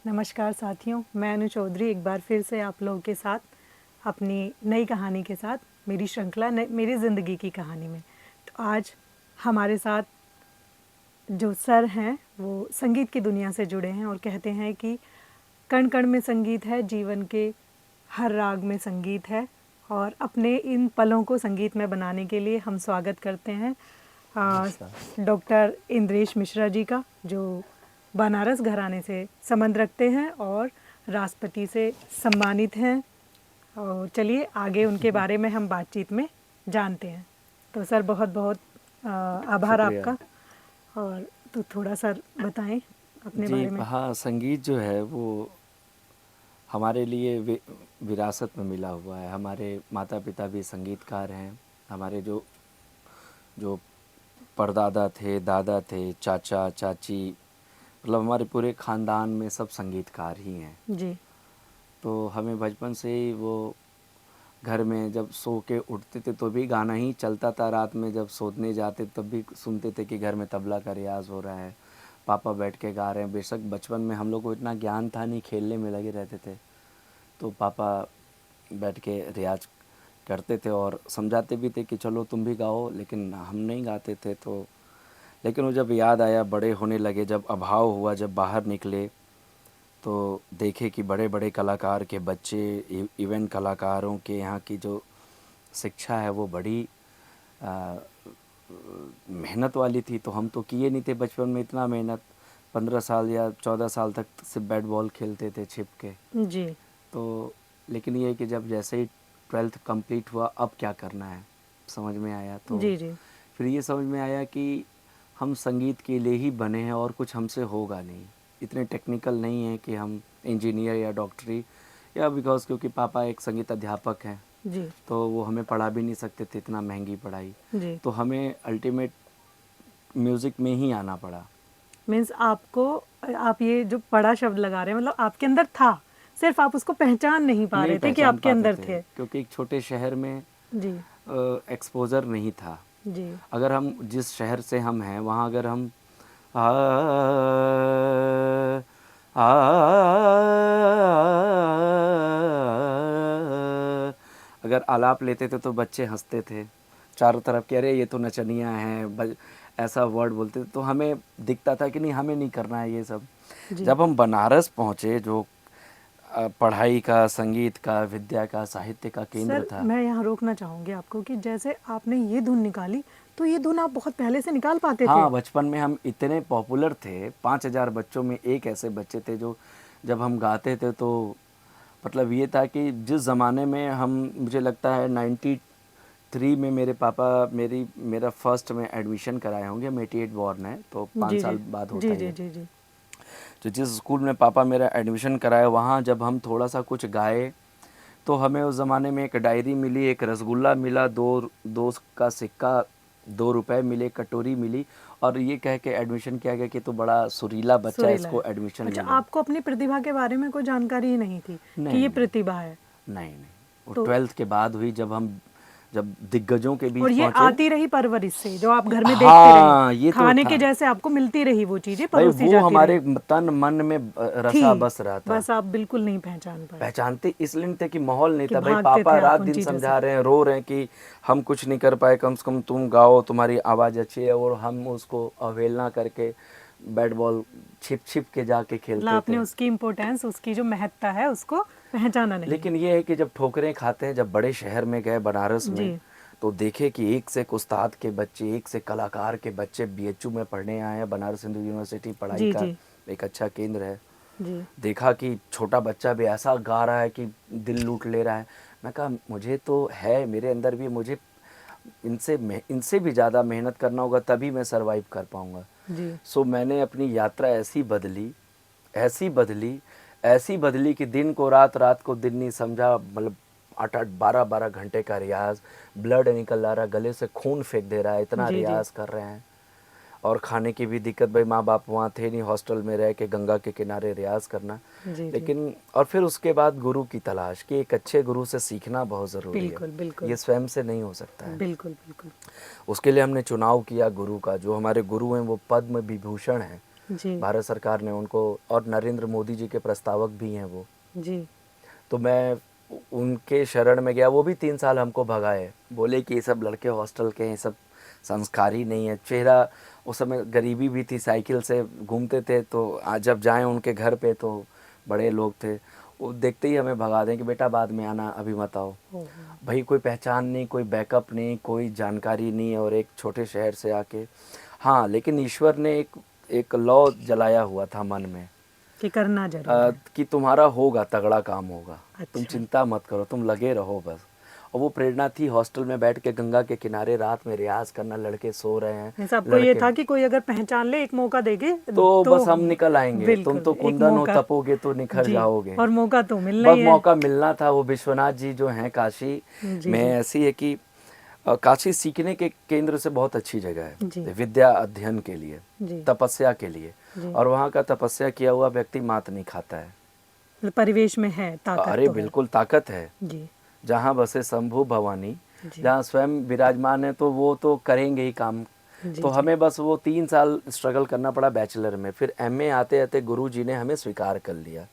नमस्कार साथियों, मैं अनु चौधरी एक बार फिर से आप लोगों के साथ अपनी नई कहानी के साथ मेरी श्रृंखला मेरी ज़िंदगी की कहानी में। तो आज हमारे साथ जो सर हैं वो संगीत की दुनिया से जुड़े हैं और कहते हैं कि कण कण में संगीत है, जीवन के हर राग में संगीत है। और अपने इन पलों को संगीत में बनाने के लिए हम स्वागत करते हैं डॉक्टर इंद्रेश मिश्रा जी का, जो बनारस घराने से संबंध रखते हैं और राष्ट्रपति से सम्मानित हैं। और चलिए आगे उनके बारे में हम बातचीत में जानते हैं। तो सर बहुत बहुत आभार शुक्रिया आपका। और तो थोड़ा सर बताएं अपने जी। बारे में। हाँ, संगीत जो है वो हमारे लिए विरासत में मिला हुआ है। हमारे माता पिता भी संगीतकार हैं। हमारे जो जो परदादा थे, दादा थे, चाचा चाची, मतलब हमारे पूरे ख़ानदान में सब संगीतकार ही हैं। जी तो हमें बचपन से ही वो घर में जब सो के उठते थे तो भी गाना ही चलता था। रात में जब सोने जाते तब भी सुनते थे कि घर में तबला का रियाज़ हो रहा है, पापा बैठ के गा रहे हैं। बेशक बचपन में हम लोग को इतना ज्ञान था नहीं, खेलने में लगे रहते थे, तो पापा बैठ के रियाज करते थे और समझाते भी थे कि चलो तुम भी गाओ, लेकिन हम नहीं गाते थे। तो लेकिन वो जब याद आया, बड़े होने लगे, जब अभाव हुआ, जब बाहर निकले तो देखे कि बड़े बड़े कलाकार के बच्चे, इवेंट कलाकारों के यहाँ की जो शिक्षा है वो बड़ी मेहनत वाली थी। तो हम तो किए नहीं थे बचपन में इतना मेहनत। 15 साल या 14 साल तक सिर्फ बैट बॉल खेलते थे छिप के। जी तो लेकिन ये है कि जब जैसे ही 12th कंप्लीट हुआ, अब क्या करना है समझ में आया। तो जी जी फिर ये समझ में आया कि हम संगीत के लिए ही बने हैं और कुछ हमसे होगा नहीं। इतने टेक्निकल नहीं है कि हम इंजीनियर या डॉक्टरी, या बिकॉज क्योंकि पापा एक संगीत अध्यापक हैं, जी तो वो हमें पढ़ा भी नहीं सकते थे इतना महंगी पढ़ाई। जी। तो हमें अल्टीमेट म्यूज़िक में ही आना पड़ा। मीन्स आपको, आप ये जो बड़ा शब्द लगा रहे हैं मतलब आपके अंदर था, सिर्फ आप उसको पहचान नहीं पा नहीं रहे थे कि पहचान आपके पाते अंदर थे थे। क्योंकि एक छोटे शहर में जी एक्सपोज़र नहीं था। जी अगर हम जिस शहर से हम हैं वहाँ अगर हम आ, आ, अगर आलाप लेते थे तो बच्चे हंसते थे चारों तरफ कि अरे ये तो नचनिया हैं, ऐसा वर्ड बोलते थे। तो हमें दिखता था कि नहीं, हमें नहीं करना है ये सब। जी। जब हम बनारस पहुँचे, जो पढ़ाई का, संगीत का, विद्या का, साहित्य का केंद्र सर था। मैं यहाँ रोकना चाहूँगी आपको कि जैसे आपने ये धुन निकाली, तो ये धुन आप बहुत पहले से निकाल पाते थे। हाँ, बचपन में हम इतने पॉपुलर थे, 5,000 बच्चों में एक ऐसे बच्चे थे जो जब हम गाते थे तो मतलब ये था कि जिस ज़माने में हम, मुझे लगता है 93 में मेरे पापा मेरा फर्स्ट में एडमिशन कराए होंगे। हम 88 बॉर्न है, तो 5 जी साल जी बाद होता जी है जी ये। जी जी तो जिस स्कूल में पापा मेरा एडमिशन कराए, वहाँ जब हम थोड़ा सा कुछ गाए तो हमें उस ज़माने में एक डायरी मिली, एक रसगुल्ला मिला, दो का सिक्का, 2 रुपए मिले, कटोरी मिली, और ये कह के एडमिशन किया गया कि तो बड़ा सुरीला बच्चा है, सुरीला इसको है। एडमिशन अच्छा, ले लो। आपको अपनी प्रतिभा के बारे में कोई जानकारी ही नहीं थी कि नहीं ये नहीं प्रतिभा है। नहीं नहीं, वो तो 12th के बाद हुई, जब दिग्गजों के बीच और ये पहुँचे। आती रही परवरिश से, जो आप घर में देखते रहे, हाँ, ये तो खाने था के जैसे आपको मिलती रही, वो चीज़ें भाई, परोसी वो जाती रही हमारे तन मन में थी। रसा बस रहा था। बस आप बिल्कुल नहीं पहचान पाए पहचानते इसलिए नहीं थे कि माहौल नहीं कि था भाई। भागते पापा थे आप रात उन दिन चीज़ों से। समझा रहे हैं, रो रहे हैं कि हम कुछ नहीं कर पाए, कम से कम तुम गाओ, तुम्हारी आवाज़ अच्छी है, और हम उसको अवहेलना करके बैट बॉल छिप छिप के जाके मतलब खेलते आपने थे। उसकी इम्पोर्टेंस, उसकी जो महत्ता है, उसको पहचाना नहीं। लेकिन ये है कि जब ठोकरें खाते हैं, जब बड़े शहर में गए बनारस जी में, तो देखे कि एक से एक उस्ताद के बच्चे, एक से कलाकार के बच्चे बीएचयू में पढ़ने आए हैं। बनारस हिंदू यूनिवर्सिटी पढ़ाई जी का जी एक अच्छा केंद्र है। जी देखा कि छोटा बच्चा भी ऐसा गा रहा है कि दिल लूट ले रहा है। मैं कहा मुझे तो है, मेरे अंदर भी, मुझे इनसे भी ज़्यादा मेहनत करना होगा, तभी मैं सरवाइव कर पाऊँगा। जी सो मैंने अपनी यात्रा ऐसी बदली, ऐसी बदली, ऐसी बदली कि दिन को रात, रात को दिन नहीं समझा। मतलब 8-8 12-12 घंटे का रियाज़, ब्लड निकल आ रहा, गले से खून फेंक दे रहा है, इतना जी जी रियाज़ कर रहे हैं। और खाने की भी दिक्कत, भाई माँ बाप वहाँ थे नहीं, हॉस्टल में रह के गंगा के किनारे रियाज़ करना। जी जी। लेकिन और फिर उसके बाद गुरु की तलाश, कि एक अच्छे गुरु से सीखना बहुत ज़रूरी है। बिल्कुल ये बिल्कुल स्वयं से नहीं हो सकता है। बिल्कुल बिल्कुल। उसके लिए हमने चुनाव किया गुरु का। जो हमारे गुरु हैं वो पद्म विभूषण हैं, जी भारत सरकार ने उनको, और नरेंद्र मोदी जी के प्रस्तावक भी हैं वो। जी तो मैं उनके शरण में गया। वो भी 3 साल हमको भगाए, बोले कि ये सब लड़के हॉस्टल के हैं, ये सब संस्कारी नहीं है। चेहरा उस समय गरीबी भी थी, साइकिल से घूमते थे, तो आज जब जाएं उनके घर पे तो बड़े लोग थे, वो देखते ही हमें भगा दें कि बेटा बाद में आना, अभी मत आओ। ओहो, भाई कोई पहचान नहीं, कोई बैकअप नहीं, कोई जानकारी नहीं, और एक छोटे शहर से आके। हाँ, लेकिन ईश्वर ने एक लौ जलाया हुआ था मन में, कि करना जरूर है। कि तुम्हारा होगा, तगड़ा काम होगा, तुम अच्छा, चिंता मत करो, तुम लगे रहो बस। और वो प्रेरणा थी, हॉस्टल में बैठ के गंगा के किनारे रात में रियाज करना, लड़के सो रहे हैं, नहीं, सबको ये लड़के था कि कोई अगर पहचान ले, एक मौका देगे तो बस हम निकल आएंगे, तुम बिल्कुल तो एक कुंदन हो, मौका। तपोगे तो निखर जी, जाओगे। और मौका तो मिलना बस ही है। मौका मिलना था। वो विश्वनाथ जी जो हैं काशी जी में, जी ऐसी है कि काशी सीखने के केंद्र से बहुत अच्छी जगह जी है, विद्या अध्ययन के लिए, जी तपस्या के लिए। जी, और वहाँ का तपस्या किया हुआ व्यक्ति मात नहीं खाता है। परिवेश में है ताकत अरे तो है। बिल्कुल ताकत है। जी जहाँ बसे शंभु भवानी, जी जहाँ स्वयं विराजमान है, तो वो तो करेंगे ही काम। जी तो जी हमें बस वो 3 साल स्ट्रगल करना पड़ा बैचलर में। फिर एमए आते आते गुरु जी ने हमें स्वीकार कर लिया।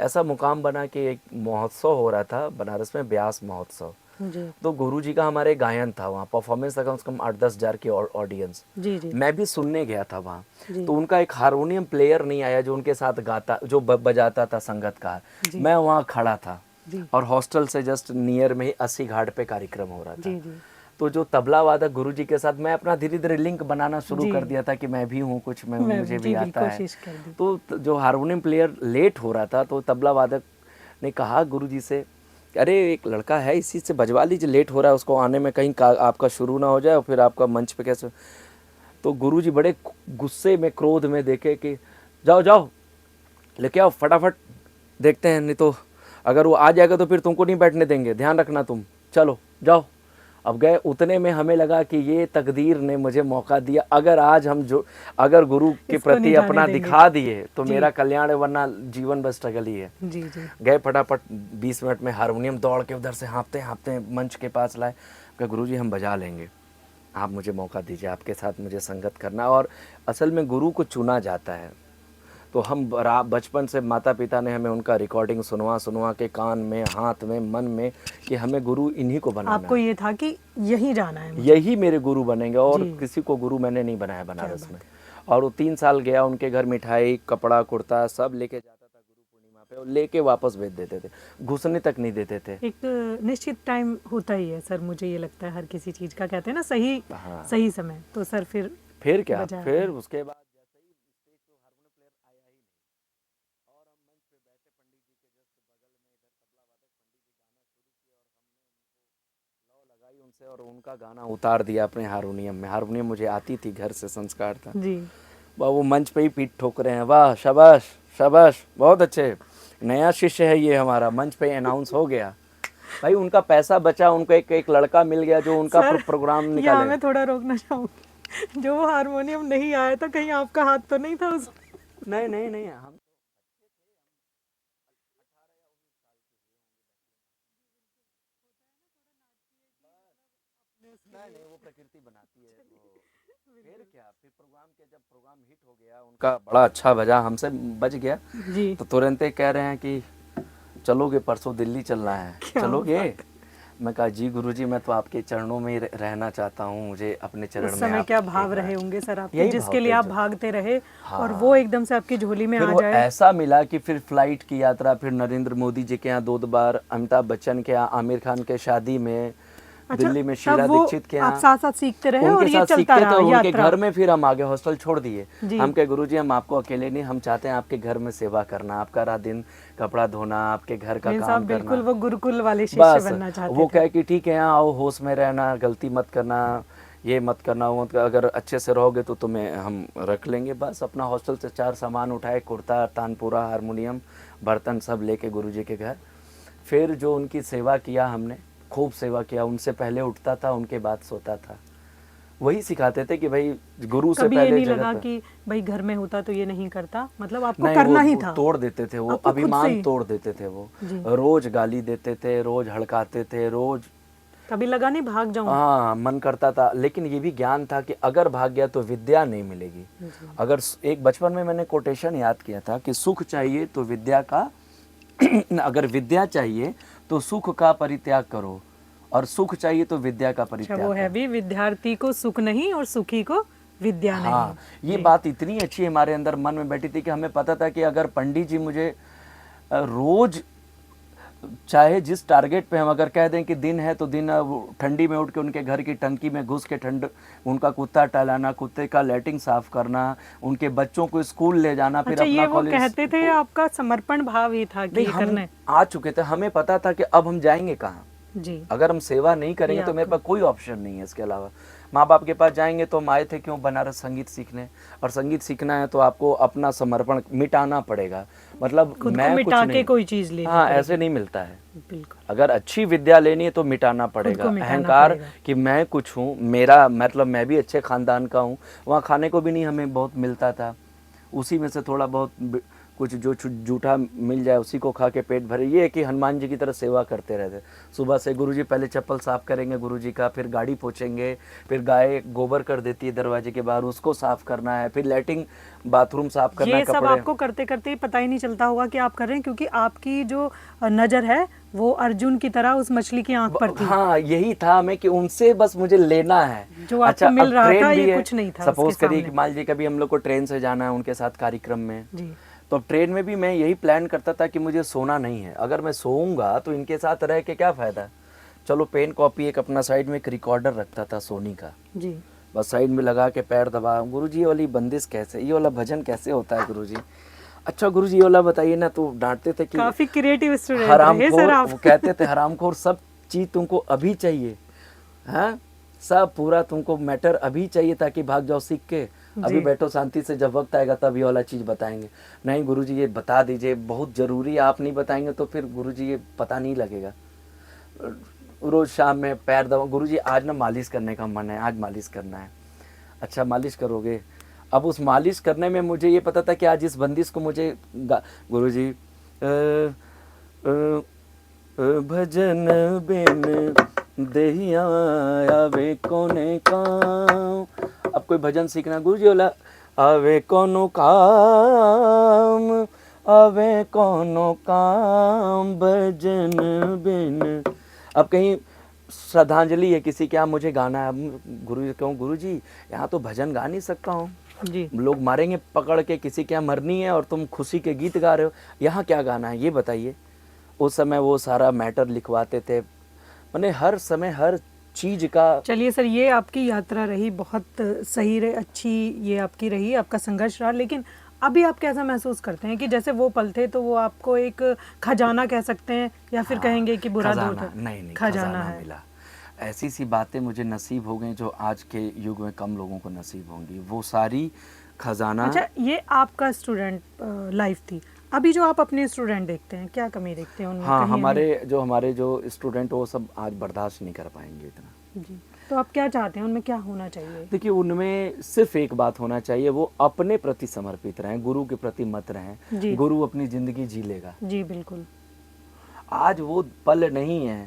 ऐसा मुकाम बना कि एक महोत्सव हो रहा था बनारस में, व्यास महोत्सव। जी तो गुरु जी का हमारे गायन था वहाँ, परफॉर्मेंस था, कम से कम 8-10 हज़ार की ऑडियंस। जी जी मैं भी सुनने गया था वहाँ। जी तो उनका एक हारमोनियम प्लेयर नहीं आया जो उनके साथ गाता, जो बजाता था संगतकार। जी मैं वहाँ खड़ा था, जी और हॉस्टल से जस्ट नियर में ही 80 घाट पे कार्यक्रम हो रहा था। जी जी तो जो तबला वादक गुरु जी के साथ, मैं अपना धीरे धीरे लिंक बनाना शुरू जी, कर दिया था कि मैं भी हूँ कुछ, मुझे भी जी बिल्कुल आता है। कोशिश कर दी। तो जो हारमोनियम प्लेयर लेट हो रहा था, तो तबला वादक ने कहा गुरु जी से, अरे एक लड़का है, इसी से बजवा लीजिए, लेट हो रहा है, उसको आने में कहीं आपका शुरू ना हो जाए और फिर आपका मंच पे कैसे। तो गुरु जी बड़े गुस्से में, क्रोध में देखे कि जाओ जाओ लेके आओ फटाफट, देखते हैं, नहीं तो अगर वो आ जाएगा तो फिर तुमको नहीं बैठने देंगे, ध्यान रखना तुम, चलो जाओ। अब गए, उतने में हमें लगा कि ये तकदीर ने मुझे मौका दिया। अगर आज हम जो, अगर गुरु के इसको नहीं प्रति जाने अपना देंगे। दिखा दिए तो जी मेरा कल्याण है, वरना जीवन बस स्ट्रगल ही है। जी जी गए फटाफट, 20 मिनट में हारमोनियम दौड़ के उधर से हाँफते हाँफते मंच के पास लाए। कहा गुरु जी हम बजा लेंगे, आप मुझे मौका दीजिए, आपके साथ मुझे संगत करना। और असल में गुरु को चुना जाता है। तो हम बचपन से माता पिता ने हमें उनका रिकॉर्डिंग सुनवा सुनवा के, कान में, हाथ में, मन में, कि हमें गुरु इन्हीं को बनाना आपको है, ये था कि यही जाना है मुझे। यही मेरे गुरु बनेंगे, और जी किसी को गुरु मैंने नहीं बनाया क्या बनारस बात में। और वो 3 साल गया उनके घर, मिठाई, कपड़ा, कुर्ता सब लेके जाता था गुरु पूर्णिमा पे, और लेके वापस भेज देते थे, घुसने तक नहीं देते थे। है। एक निश्चित टाइम होता ही है सर, मुझे ये लगता है हर किसी चीज का, कहते हैं ना सही हाँ, सही समय। तो सर फिर क्या, बजाया फिर आपने। उसके बाद जैसे ही स्टेज पे हारमोनियम प्लेयर आया ही नहीं, और हम मंच पे बैठे, पंडित जी के जस्ट बगल में, इधर तबला वादक पंडित जी गाना शुरू किया, और हमने लौ लगाई उनसे, और उनका गाना उतार दिया अपने हारमोनियम में। हारमोनियम मुझे आती थी, घर से संस्कार था। जी वाह, वो मंच पे ही पीठ ठोक रहे हैं, वाह शाबाश शाबाश, बहुत अच्छे, नया शिष्य है ये हमारा, मंच पे अनाउंस हो गया। भाई उनका पैसा बचा, उनको एक लड़का मिल गया जो उनका सर, प्रोग्राम यहाँ निकाले। मैं थोड़ा रोकना चाहूँगी। जो वो हारमोनियम नहीं आया था, कहीं आपका हाथ तो नहीं था उसमें? नहीं नहीं नहीं, हम नहीं नहीं, वो प्रकृति बनाती है वो। फिर क्या, फिर प्रोग्राम के, जब प्रोग्राम हिट हो गया, उनका बड़ा अच्छा बजा, हमसे बज गया, जी तो तुरंत ही कह रहे हैं कि चलोगे, परसों दिल्ली चलना है, क्या चलोगे? बात। मैं कहा जी गुरुजी, मैं तो आपके चरणों में ही रहना चाहता हूँ, मुझे अपने चरण उस में समय आप क्या एक भाव बार। रहे होंगे सर आपके, यही जिसके भाव लिए थे आप जो, भागते रहे, और हाँ। वो एकदम से आपकी झोली में फिर आ वो जाए। ऐसा मिला कि फिर फ्लाइट की यात्रा, फिर नरेंद्र मोदी जी के यहाँ 2 बार, अमिताभ बच्चन के यहाँ, आमिर खान के शादी में, अच्छा, दिल्ली में तब शीला वो दीक्षित के आप यहाँ, साथ साथ सीखते रहे और उनके ये साथ चलता सीखते थे। रहा और उनके यात्रा। घर में फिर हम आगे, हॉस्टल छोड़ दिए। जी हम कहे गुरुजी हम आपको अकेले नहीं, हम चाहते हैं आपके घर में सेवा करना, आपका रात दिन कपड़ा धोना, आपके घर का मीन्स आप काम बिल्कुल करना। वो गुरुकुल वाले शिष्य बस बनना चाहते वो थे। कहे कि ठीक है, यहाँ आओ, होश में रहना, गलती मत करना, ये मत करना, वो मत करना, अगर अच्छे से रहोगे तो तुम्हें हम रख लेंगे। बस अपना हॉस्टल से 4 सामान उठाए, कुर्ता, तानपुरा, हारमोनियम, बर्तन सब लेके गुरुजी के घर। फिर जो उनकी सेवा किया हमने, खूब सेवा किया, उनसे पहले उठता था, उनके बाद सोता था। वही सिखाते थे कि भाई गुरु से कभी ये पहले नहीं जगत लगा है। कि भाई घर में होता तो ये नहीं करता, मतलब आपको नहीं, करना ही वो था? तोड़ देते थे, वो आपको खुद से अभिमान ही? तोड़ देते थे वो। जी रोज गाली देते थे, रोज हड़काते थे, रोज कभी लगा नहीं भाग जाऊं? हाँ, मन करता था, लेकिन ये भी ज्ञान था कि अगर भाग गया तो विद्या नहीं मिलेगी। अगर एक बचपन में मैंने कोटेशन याद किया था कि सुख चाहिए तो विद्या का अगर विद्या चाहिए तो सुख का परित्याग करो, और सुख चाहिए तो विद्या का अच्छा, परित्याग वो है करो। भी, विद्यार्थी को सुख नहीं और सुखी को विद्या हाँ, नहीं। ये बात इतनी अच्छी हमारे अंदर मन में बैठी थी कि हमें पता था कि अगर पंडित जी मुझे रोज, चाहे जिस टारगेट पे हम अगर कह दें कि दिन है तो दिन ठंडी में उठ के उनके घर की टंकी में घुस के ठंड उनका कुत्ता टहलाना, कुत्ते का लैट्रिन साफ करना, उनके बच्चों को स्कूल ले जाना, फिर अच्छा, ये अपना वो कॉलेज। कहते थे, आपका समर्पण भाव ही था कि नहीं, ये हम करना है? आ चुके थे, हमें पता था कि अब हम जाएंगे कहाँ। जी। अगर हम सेवा नहीं करेंगे ये तो मेरे पास कोई ऑप्शन नहीं है इसके अलावा। माँ बाप के पास जाएंगे तो हम आए थे क्यों, बनारस संगीत सीखने, और संगीत सीखना है तो आपको अपना समर्पण मिटाना पड़ेगा, मतलब खुद को मैं कुछ मिटा के नहीं। कोई चीज लेनी हाँ, पड़ेगी। ऐसे नहीं मिलता है। बिल्कुल। अगर अच्छी विद्या लेनी है तो मिटाना पड़ेगा को मिटाना अहंकार पड़ेगा। कि मैं कुछ हूँ, मेरा मतलब मैं भी अच्छे खानदान का हूँ। वहाँ खाने को भी नहीं हमें बहुत मिलता था, उसी में से थोड़ा बहुत कुछ जो जूठा मिल जाए उसी को खा के पेट भरे। ये है कि हनुमान जी की तरह सेवा करते रहते। सुबह से गुरुजी पहले चप्पल साफ करेंगे गुरुजी का, फिर गाड़ी पोछेंगे, फिर गाय गोबर कर देती है दरवाजे के बाहर, उसको साफ करना है, फिर लैट्रिन बाथरूम साफ करना है, ये सब कपड़े। आपको करते करते पता ही नहीं चलता होगा कि आप कर रहे हैं, क्योंकि आपकी जो नजर है वो अर्जुन की तरह उस मछली की आंख पर थी। हाँ, यही था हमें कि उनसे बस मुझे लेना है। जो आपको मिल अब रहा ट्रेन था भी ये है। कुछ नहीं था सपोज उसके करिए कि सामने। मान लीजिए कभी हम लोग को ट्रेन से जाना है उनके साथ कार्यक्रम में, जी। तो अब ट्रेन में भी मैं यही प्लान करता था कि मुझे सोना नहीं है। अगर मैं सोऊंगा तो इनके साथ रह के क्या फ़ायदा। चलो पेन कॉपी एक अपना साइड में एक रिकॉर्डर रखता था सोनी का, जी। बस साइड में लगा के पैर दबा, गुरुजी ये वाली बंदिश कैसे, ये वाला भजन कैसे होता है गुरुजी। अच्छा गुरुजी ये वाला बताइए ना। तो डांटते थे कि काफी क्रिएटिव स्टूडेंट रहे हरामखोर, सर आप। वो कहते थे हरामखोर, सब चीज़ तुमको अभी चाहिए, हाँ सब पूरा तुमको मैटर अभी चाहिए ताकि भाग जाओ सीख के। अभी बैठो शांति से, जब वक्त आएगा तब ये वाला चीज़ बताएंगे। नहीं गुरुजी ये बता दीजिए, बहुत ज़रूरी है, आप नहीं बताएंगे तो फिर गुरुजी ये पता नहीं लगेगा। रोज़ शाम में पैर दबा, गुरुजी आज ना मालिश करने का मन है, आज मालिश करना है। अच्छा मालिश करोगे। अब उस मालिश करने में मुझे ये पता था कि आज इस बंदिश को मुझे गुरुजी भजन बिन देहिया आवे कोने काम। अब कोई भजन सीखना, गुरुजी बोला आवे कोनो काम, आवे कोनो काम भजन बिन। अब कहीं श्रद्धांजलि है किसी के यहाँ, मुझे गाना है, गुरुजी कहूँ गुरुजी यहाँ तो भजन गा नहीं सकता हूँ, जी। लोग मारेंगे पकड़ के, किसी के यहाँ मरनी है और तुम खुशी के गीत गा रहे हो, यहाँ क्या गाना है ये बताइए। उस समय वो सारा मैटर लिखवाते थे, मैंने हर समय हर चीज़ का। चलिए सर, ये आपकी यात्रा रही, बहुत सही रही, अच्छी ये आपकी रही, आपका संघर्ष रहा, लेकिन अभी आप कैसा महसूस करते हैं कि जैसे वो पल थे तो वो आपको एक खजाना कह सकते हैं, या फिर कहेंगे कि बुरा दौर था? नहीं, खजाना है। मिला। ऐसी सी बातें मुझे नसीब हो गई जो आज के युग में कम लोगों को नसीब होंगी, वो सारी खजाना। अच्छा, ये आपका स्टूडेंट लाइफ थी। अभी जो आप अपने स्टूडेंट देखते हैं, क्या कमी देखते हैं उनमें? हाँ, कहीं हमारे जो स्टूडेंट वो सब आज बर्दाश्त नहीं कर पाएंगे इतना। जी। तो आप क्या चाहते हैं, उनमें क्या होना चाहिए? देखिए उनमें सिर्फ एक बात होना चाहिए, वो अपने प्रति समर्पित रहें, गुरु के प्रति मत रहें। जी। गुरु अपनी ज़िंदगी जी लेगा। जी बिल्कुल। आज वो पल नहीं है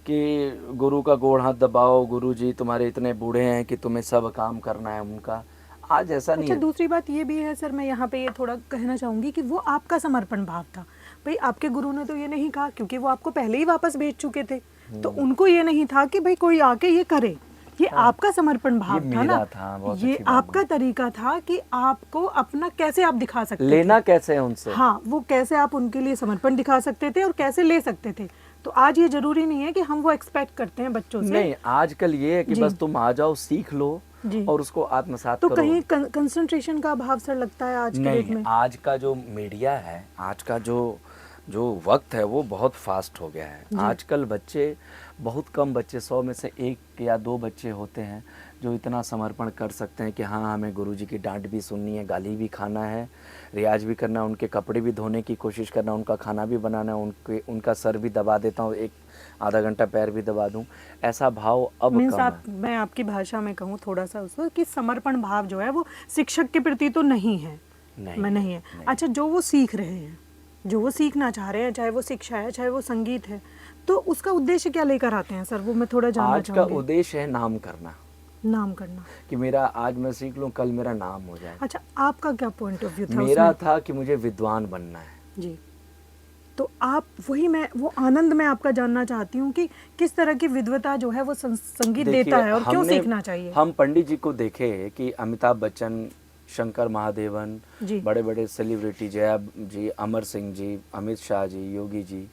कि गुरु का गोड़ हाथ दबाओ, गुरु जी तुम्हारे इतने बूढ़े हैं कि तुम्हें सब काम करना है उनका। आज ऐसा नहीं अच्छा, है। दूसरी बात ये भी है सर, मैं यहाँ पे ये थोड़ा कहना चाहूँगी कि वो आपका समर्पण भाव था। भाई आपके गुरु ने तो ये नहीं कहा, क्योंकि वो आपको पहले ही वापस भेज चुके थे, तो उनको ये नहीं था कि भाई कोई आके ये करे। ये आपका समर्पण भाव था ना, ये आपका तरीका था कि आपको अपना कैसे आप दिखा सकते लेना कैसे है उनसे। हाँ, वो कैसे आप उनके लिए समर्पण दिखा सकते थे और कैसे ले सकते थे। तो आज ये जरूरी नहीं है कि हम वो एक्सपेक्ट करते हैं बच्चों से। नहीं, आजकल ये है कि बस तुम आ जाओ, सीख लो और उसको आत्मसात तो करो। कहीं कंसंट्रेशन का अभाव सर लगता है आज के डेट में? आज का जो मीडिया है, आज का जो वक्त है वो बहुत फास्ट हो गया है। आजकल बच्चे, बहुत कम बच्चे, 100 में से 1 या 2 बच्चे होते हैं जो इतना समर्पण कर सकते हैं कि हाँ हमें गुरुजी की डांट भी सुननी है, गाली भी खाना है, रियाज भी करना है, उनके कपड़े भी धोने की कोशिश करना, उनका खाना भी बनाना है, उनका सर भी दबा देता हूँ, एक आधा घंटा पैर भी दबा दूँ, ऐसा भाव अब कम है। मैं आपकी भाषा में कहूँ थोड़ा सा उसको कि समर्पण भाव जो है वो शिक्षक के प्रति तो नहीं है। नहीं है। अच्छा, जो वो सीख रहे हैं, जो वो सीखना चाह रहे हैं, चाहे वो शिक्षा है चाहे वो संगीत है, तो उसका उद्देश्य क्या लेकर आते हैं सर, वो मैं थोड़ा जानना आज का चाहूंगी। उद्देश्य है नाम करना, नाम करना। कि मेरा आज मैं सीख लूँ, कल मेरा नाम हो जाए। अच्छा, आपका क्या पॉइंट ऑफ व्यू था मेरा उसमें? था कि मुझे विद्वान बनना है। जी। तो आप वही, मैं वो आनंद मैं आपका जानना चाहती हूँ कि किस तरह की विद्वता जो है वो संगीत देता देखिए, है और क्यों सीखना चाहिए। हम पंडित जी को देखे कि अमिताभ बच्चन, शंकर महादेवन, जी। बड़े बड़े सेलिब्रिटी, जया जी, अमर सिंह जी, अमित शाह जी, योगी जी,